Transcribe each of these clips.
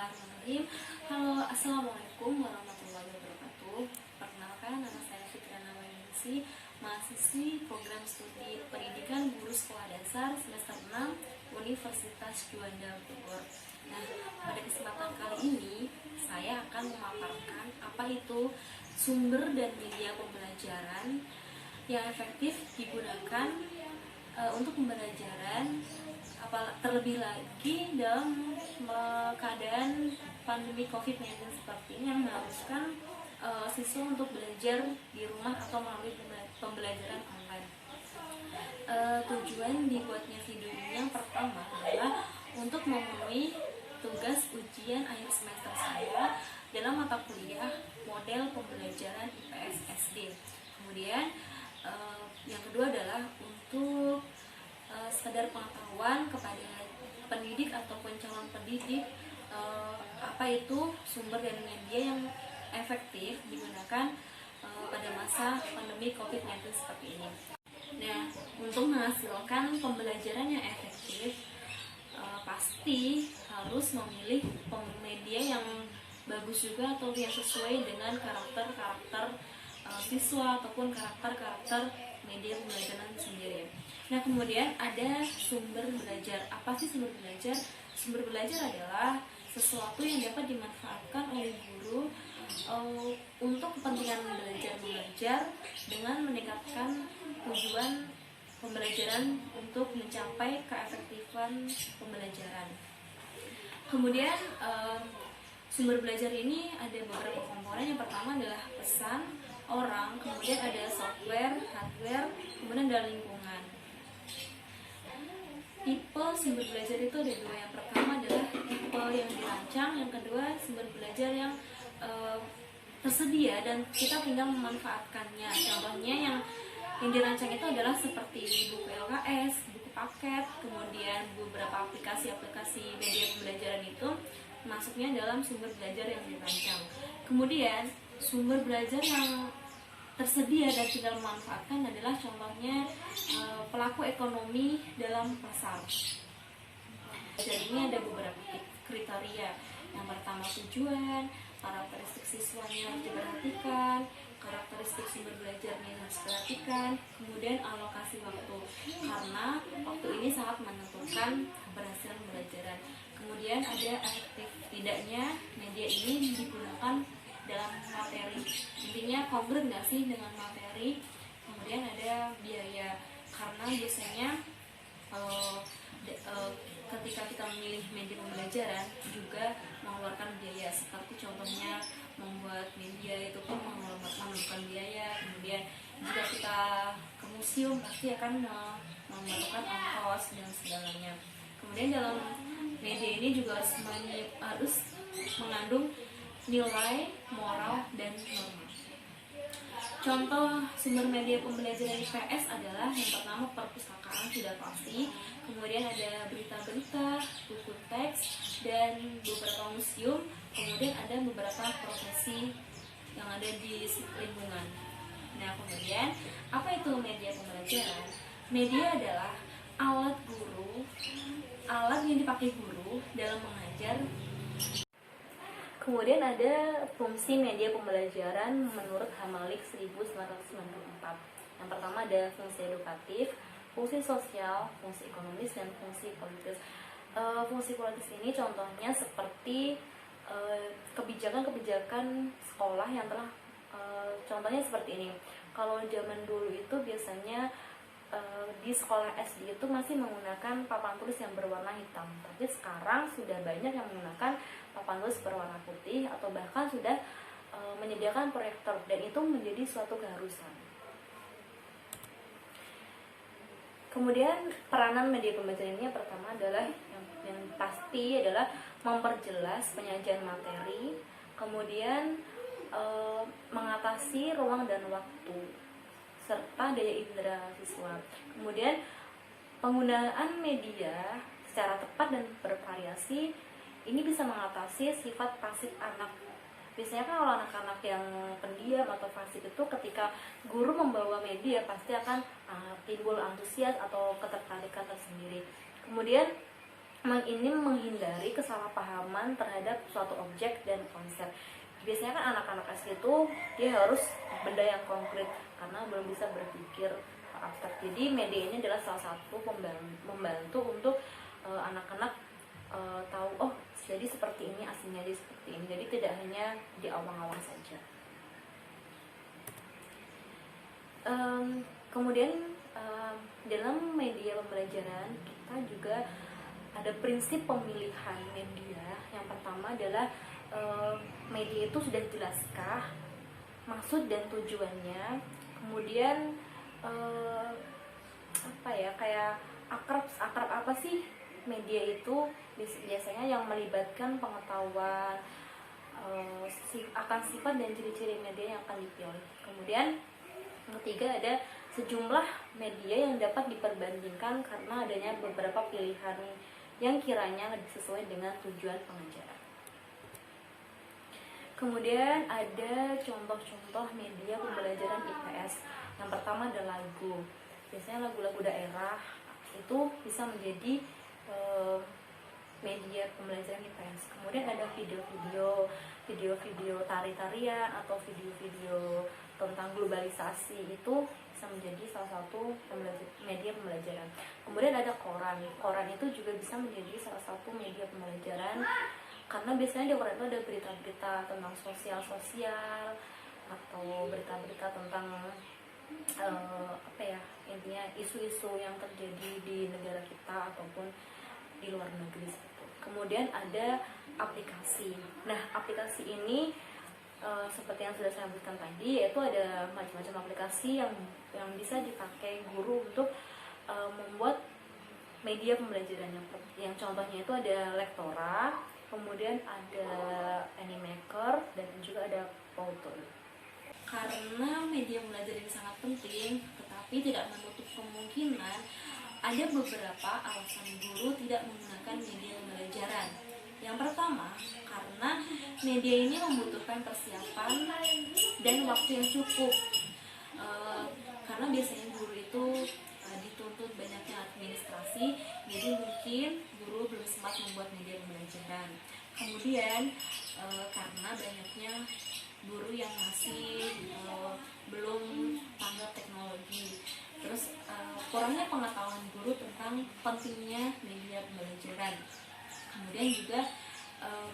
Bismillahirrahmanirrahim. Halo, assalamualaikum warahmatullahi wabarakatuh. Perkenalkan, nama saya Fitriana Wahyuningsih, mahasiswi program studi pendidikan guru sekolah dasar semester 6 Universitas Juanda Bogor. Nah, pada kesempatan kali ini saya akan memaparkan apa itu sumber dan media pembelajaran yang efektif digunakan untuk pembelajaran, terlebih lagi dalam keadaan pandemi COVID-19 seperti ini yang mengharuskan siswa untuk belajar di rumah atau melalui pembelajaran online. Tujuan dibuatnya video ini yang pertama adalah untuk memenuhi tugas ujian akhir semester saya dalam mata kuliah model pembelajaran IPS SD. Kemudian yang kedua adalah untuk sekedar pengetahuan kepada pendidik ataupun calon pendidik apa itu sumber dan media yang efektif digunakan pada masa pandemi COVID-19 seperti ini. Nah, untuk menghasilkan pembelajaran yang efektif pasti harus memilih media yang bagus juga atau yang sesuai dengan karakter siswa ataupun karakter media pembelajaran sendiri. Nah, kemudian ada sumber belajar. Apa sih sumber belajar? Sumber belajar adalah sesuatu yang dapat dimanfaatkan oleh guru untuk kepentingan belajar mengajar dengan meningkatkan tujuan pembelajaran untuk mencapai keefektifan pembelajaran. Kemudian sumber belajar ini ada beberapa komponen. Yang pertama adalah pesan, orang, kemudian ada software, hardware, kemudian ada lingkungan. Tipe sumber belajar itu ada dua. Yang pertama adalah tipe yang dirancang, yang kedua sumber belajar yang tersedia dan kita tinggal memanfaatkannya. Contohnya yang dirancang itu adalah seperti buku LKS, buku paket, kemudian beberapa aplikasi media pembelajaran itu masuknya dalam sumber belajar yang dirancang. Kemudian sumber belajar yang tersedia dan tinggal memanfaatkan adalah contohnya pelaku ekonomi dalam pasar. Jadi ini ada beberapa kriteria. Yang pertama tujuan, karakteristik siswanya harus diperhatikan, karakteristik sumber belajarnya harus diperhatikan, kemudian alokasi waktu karena waktu ini sangat menentukan keberhasilan pembelajaran. Kemudian ada efektif tidaknya media ini digunakan dalam materi, intinya kongruent nggak sih dengan materi. Kemudian ada biaya karena biasanya ketika kita memilih media pembelajaran juga mengeluarkan biaya, seperti contohnya membuat media itu pun memerlukan biaya. Kemudian jika kita ke museum pasti akan memerlukan ongkos dan segalanya. Kemudian dalam media ini juga harus mengandung nilai, moral, dan norma. Contoh sumber media pembelajaran IPS adalah yang pertama perpustakaan, sudah pasti. Kemudian ada berita-berita, buku teks, dan beberapa museum. Kemudian ada beberapa profesi yang ada di lingkungan. Nah, kemudian apa itu media pembelajaran? Media adalah alat yang dipakai guru dalam mengajar. Kemudian ada fungsi media pembelajaran menurut Hamalik 1994. Yang pertama ada fungsi edukatif, fungsi sosial, fungsi ekonomis, dan fungsi politis. Fungsi politis ini contohnya seperti kebijakan sekolah yang telah contohnya seperti ini. Kalau zaman dulu itu biasanya di sekolah SD itu masih menggunakan papan tulis yang berwarna hitam, tapi sekarang sudah banyak yang menggunakan papan tulis berwarna putih atau bahkan sudah menyediakan proyektor, dan itu menjadi suatu keharusan. Kemudian peranan media pembelajaran ini pertama adalah yang pasti adalah memperjelas penyajian materi, kemudian mengatasi ruang dan waktu serta daya indera siswa. Kemudian penggunaan media secara tepat dan bervariasi ini bisa mengatasi sifat pasif anak. Biasanya kan kalau anak-anak yang pendiam atau pasif itu ketika guru membawa media pasti akan timbul antusias atau ketertarikan tersendiri. Kemudian ini menghindari kesalahpahaman terhadap suatu objek dan konsep. Biasanya kan anak-anak SD itu dia harus benda yang konkret karena belum bisa berpikir abstrak. Jadi media ini adalah salah satu membantu untuk anak-anak tahu, oh jadi seperti ini aslinya, jadi seperti ini. Jadi tidak hanya di awang-awang saja. Kemudian dalam media pembelajaran kita juga ada prinsip pemilihan media. Yang pertama adalah media itu sudah jelaskah maksud dan tujuannya. Kemudian kayak akrab apa sih media itu, biasanya yang melibatkan pengetahuan akan sifat dan ciri-ciri media yang akan dipilih. Kemudian yang ketiga, ada sejumlah media yang dapat diperbandingkan karena adanya beberapa pilihan yang kiranya sesuai dengan tujuan pengajaran. Kemudian ada contoh-contoh media pembelajaran IPS. Yang pertama ada lagu. Biasanya lagu-lagu daerah itu bisa menjadi media pembelajaran IPS. Kemudian ada video-video tari-tarian atau video-video tentang globalisasi, itu bisa menjadi salah satu media pembelajaran. Kemudian ada koran itu juga bisa menjadi salah satu media pembelajaran karena biasanya di koran itu ada berita-berita tentang sosial atau berita-berita tentang intinya isu-isu yang terjadi di negara kita ataupun di luar negeri. Kemudian ada aplikasi. Nah, aplikasi ini seperti yang sudah saya sebutkan tadi, yaitu ada macam-macam aplikasi yang bisa dipakai guru untuk membuat media pembelajaran. Yang contohnya itu ada Lektora, kemudian ada Animaker, dan juga ada Powtoon. Karena media pembelajaran ini sangat penting, tetapi tidak menutup kemungkinan ada beberapa alasan guru tidak menggunakan media pembelajaran. Yang pertama, karena media ini membutuhkan persiapan dan waktu yang cukup. Karena biasanya guru itu dituntut banyaknya administrasi, jadi mungkin guru belum sempat membuat media pembelajaran. Kemudian karena banyaknya guru yang masih belum tanggap teknologi, terus kurangnya pengetahuan guru tentang pentingnya media pembelajaran. Kemudian juga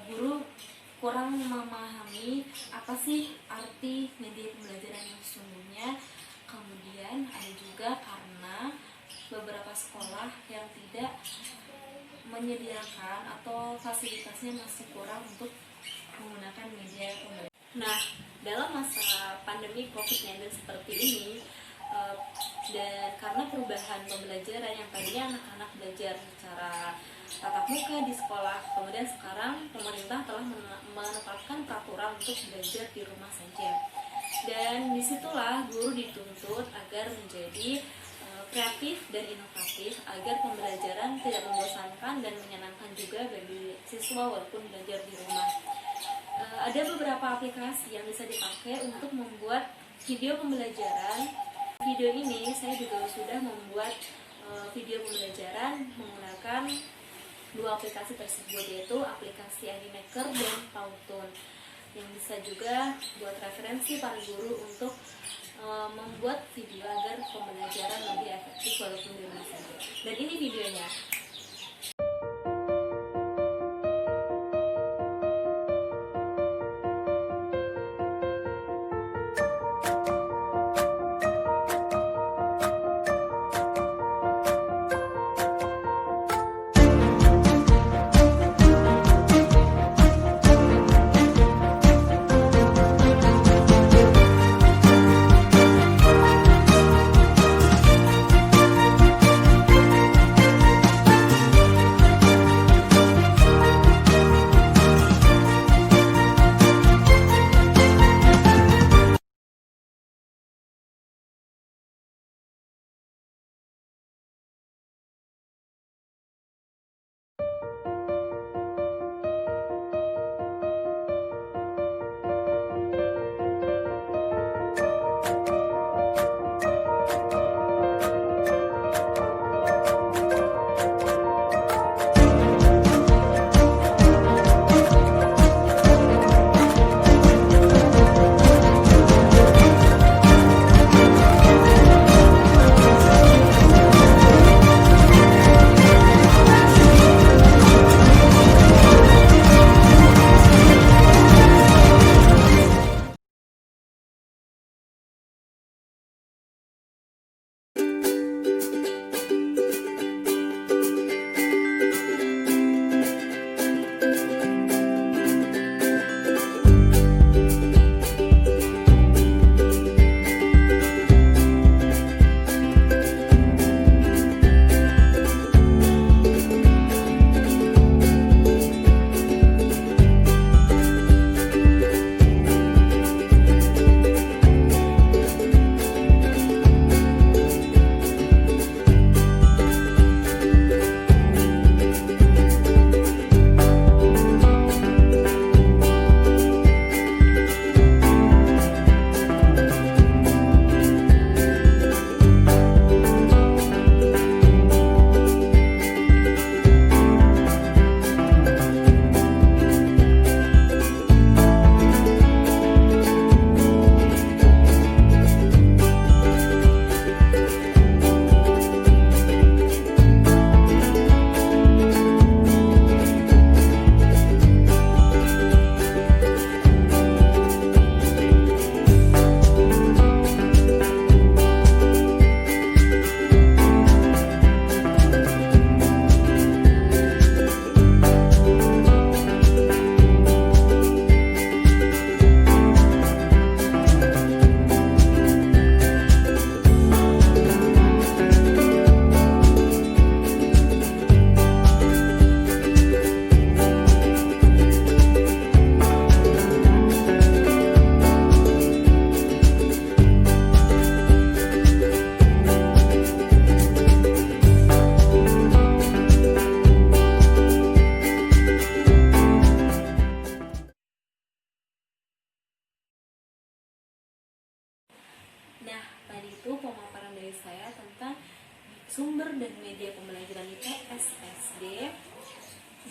guru kurang memahami apa sih arti media pembelajaran yang sesungguhnya. Kemudian ada juga karena beberapa sekolah yang tidak menyediakan atau fasilitasnya masih kurang untuk menggunakan media pembelajaran. Nah, dalam masa pandemi COVID-19 seperti ini, dan karena perubahan pembelajaran yang tadinya anak-anak belajar secara tatap muka di sekolah, kemudian sekarang pemerintah telah menetapkan peraturan untuk belajar di rumah saja. Dan disitulah guru dituntut agar menjadi kreatif dan inovatif agar pembelajaran tidak membosankan dan menyenangkan juga bagi siswa walaupun belajar di rumah. Ada beberapa aplikasi yang bisa dipakai untuk membuat video pembelajaran. Video ini saya juga sudah membuat video pembelajaran menggunakan dua aplikasi tersebut, yaitu aplikasi Animaker dan Powtoon, yang bisa juga buat referensi para guru untuk membuat video agar pembelajaran lebih efektif walaupun di rumah saja. Dan ini videonya.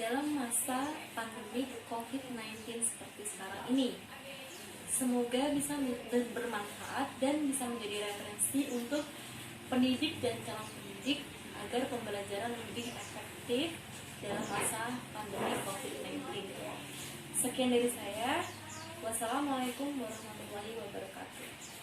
dalam masa pandemi COVID-19 seperti sekarang ini. Semoga bisa bermanfaat dan bisa menjadi referensi untuk pendidik dan calon pendidik agar pembelajaran lebih efektif dalam masa pandemi COVID-19. Sekian dari saya. Wassalamualaikum warahmatullahi wabarakatuh.